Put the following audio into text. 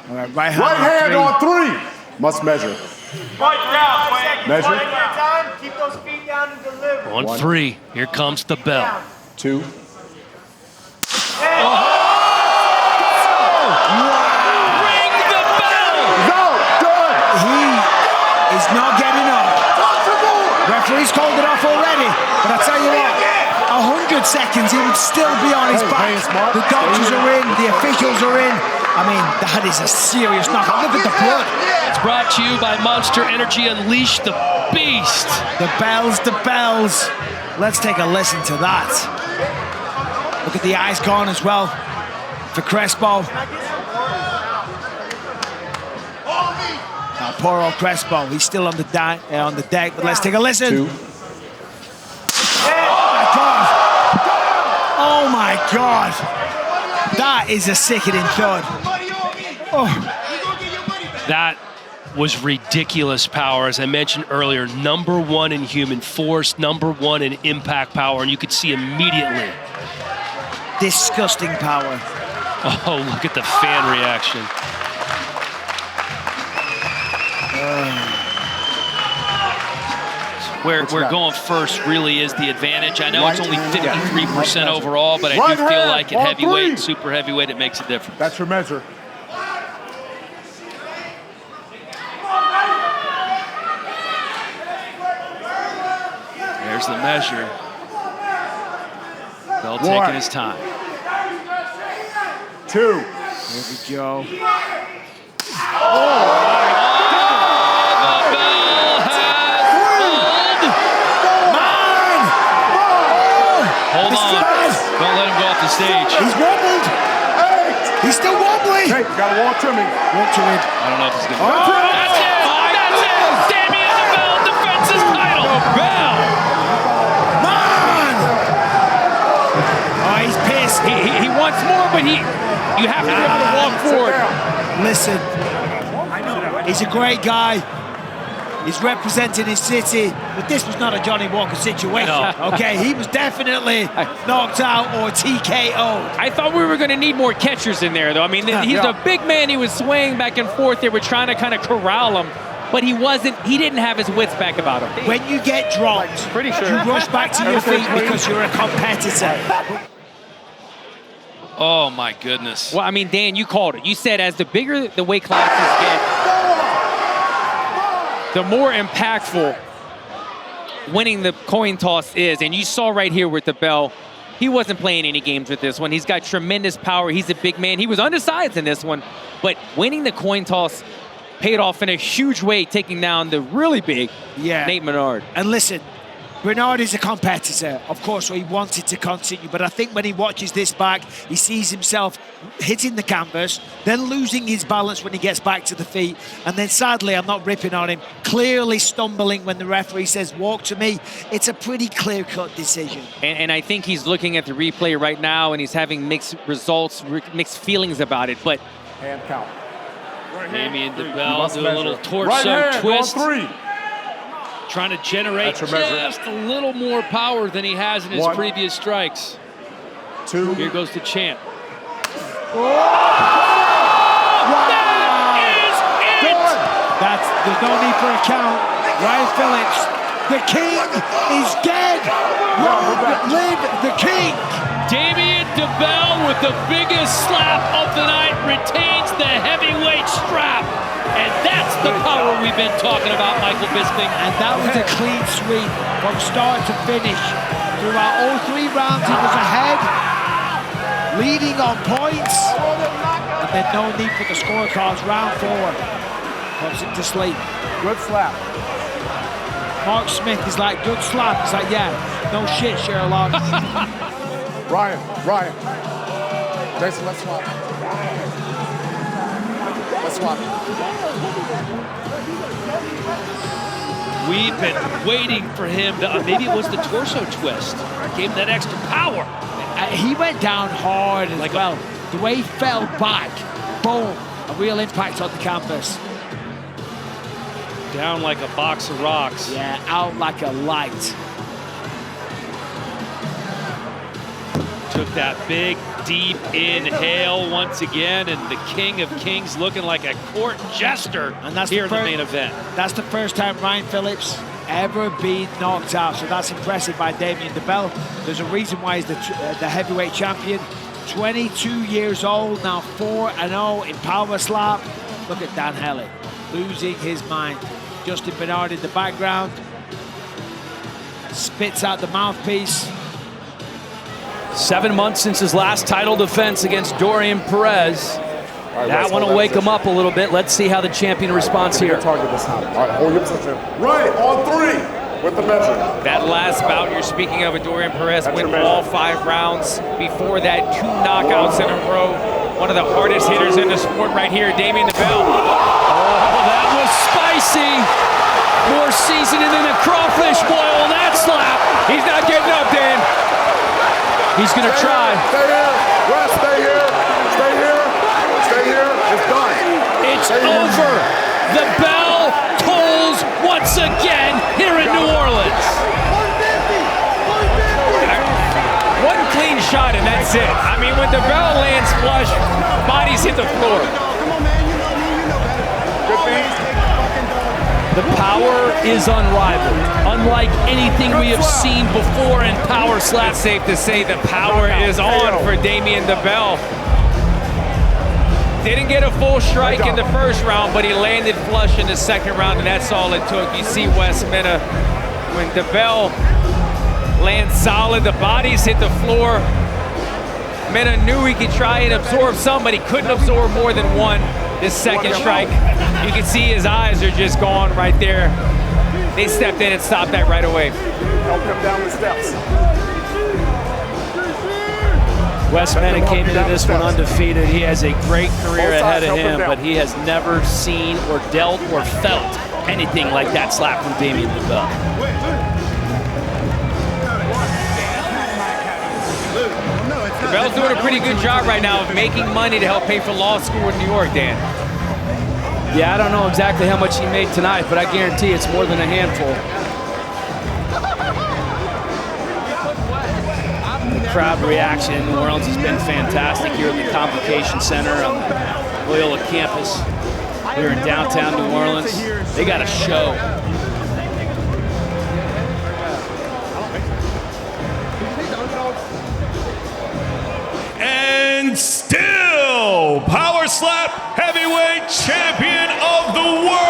All right, right hand on three. Must measure. Measure. Keep those feet down and deliver. On 3. Here comes the bell. 2. Ring the bell! No, good. He is not getting up. Referee's called it off already, but I tell you what, 100 seconds, he would still be on his back. The doctors are in, the officials are in. I mean, that is a serious knockout. Look at the blood. It's brought to you by Monster Energy Unleash the Beast. The bells, the bells. Let's take a listen to that. Look at the eyes gone as well for Crespo. Poor old Crespo, he's still on the deck, but let's take a listen. 2. Oh my God. That is a sickening thud. Oh. That was ridiculous power, as I mentioned earlier. #1 in human force, #1 in impact power, and you could see immediately. Disgusting power. Oh, look at the fan reaction. Where going first really is the advantage. I know it's only 53% overall, but I do feel like at heavyweight and super heavyweight, it makes a difference. That's your measure. There's the measure. Bell taking his time. Here 2. we go. Hold on. Don't let him go off the stage. He's wobbled. He's still wobbling. Hey, gotta walk to me. Walk to him. I don't know if he's going to Oh, That's it! That's it! Damien Bell defends his title. Bell! Man! Oh, he's pissed. He wants more, but you have to be able to walk forward. Listen, he's a great guy. He's representing his city, but this was not a Johnny Walker situation. No. Okay, he was definitely knocked out or TKO'd. I thought we were going to need more catchers in there, though. I mean, he's a big man. He was swaying back and forth. They were trying to kind of corral him, but he didn't have his wits back about him. When you get dropped, you rush back to your feet because you're a competitor. Oh, my goodness. Well, I mean, Dan, you called it. You said as the bigger the weight classes get, the more impactful winning the coin toss is. And you saw right here with the bell, he wasn't playing any games with this one. He's got tremendous power. He's a big man. He was undersized in this one, but winning the coin toss paid off in a huge way, taking down the really big Nate Menard. And listen, Bernard is a competitor, of course, so he wanted to continue, but I think when he watches this back, he sees himself hitting the canvas, then losing his balance when he gets back to the feet, and then sadly, I'm not ripping on him, clearly stumbling when the referee says, walk to me. It's a pretty clear-cut decision. And I think he's looking at the replay right now, and he's having mixed results, mixed feelings about it, but... Hand count. Damien Bell do a little torso twist. On 3. Trying to generate just a little more power than he has in his previous strikes. 2. Here goes the champ. There's no need for a count. Ryan Phillips, the king is dead. Long live the king. Damien Bell with the biggest slap of the night retains the heavyweight strap. And that's the power we've been talking about, Michael Bisping. And that was a clean sweep from start to finish. Throughout all 3 rounds, he was ahead, leading on points. And then no need for the scorecards. Round 4 puts him to sleep. Good slap. Mark Smith is like, good slap. He's like, yeah, no shit, Sherlock. Ryan. Jason, let's swap. Let's swap. We've been waiting for him to, maybe it was the torso twist. Gave him that extra power. He went down hard as well. The way he fell back, boom, a real impact on the canvas. Down like a box of rocks. Yeah, out like a light. Took that big, deep inhale once again, and the King of Kings looking like a court jester And that's here the in the main event. That's the first time Ryan Phillips ever been knocked out, so that's impressive by Damien DeBell. There's a reason why he's the heavyweight champion. 22 years old, now 4-0 in power slap. Look at Dan Hellie, losing his mind. Justin Bernard in the background. Spits out the mouthpiece. 7 months since his last title defense against Dorian Perez. That one will wake him up a little bit. Let's see how the champion responds here. Target this time. All right, hold your position. Right, on 3 with the measure. That last bout you're speaking of with Dorian Perez went all 5 rounds. Before that, 2 knockouts in a row. One of the hardest hitters in the sport right here, Damien DeBell. Oh, that was spicy. More seasoning than a crawfish boil on that slap. He's not getting up, Dan. He's going to try. Stay here. Wes, stay here. Stay here. Stay here. It's done. It's over. The bell tolls once again here in New Orleans. One clean shot and that's it. I mean, when DeBell lands flush, bodies hit the floor. Good feet. The power is unrivaled, unlike anything we have seen before in power slap. Safe to say the power is on for Damien DeBell. Didn't get a full strike in the first round, but he landed flush in the second round, and that's all it took. You see Wes Mena, when DeBell lands solid, the bodies hit the floor. Mena knew he could try and absorb some, but he couldn't absorb more than one. This second strike, you can see his eyes are just gone right there. They stepped in and stopped that right away. Help him down the steps. Wes Mena came into this one undefeated. He has a great career ahead of him, but he has never seen or dealt or felt anything like that slap from Damien DeBell. DeBell's doing a pretty good job right now of making money to help pay for law school in New York, Dan. Yeah, I don't know exactly how much he made tonight, but I guarantee it's more than a handful. The crowd reaction in New Orleans has been fantastic here at the Convocation Center on the Loyola campus here in downtown New Orleans. They got a show. And still, Power Slap Heavyweight Champion of the World.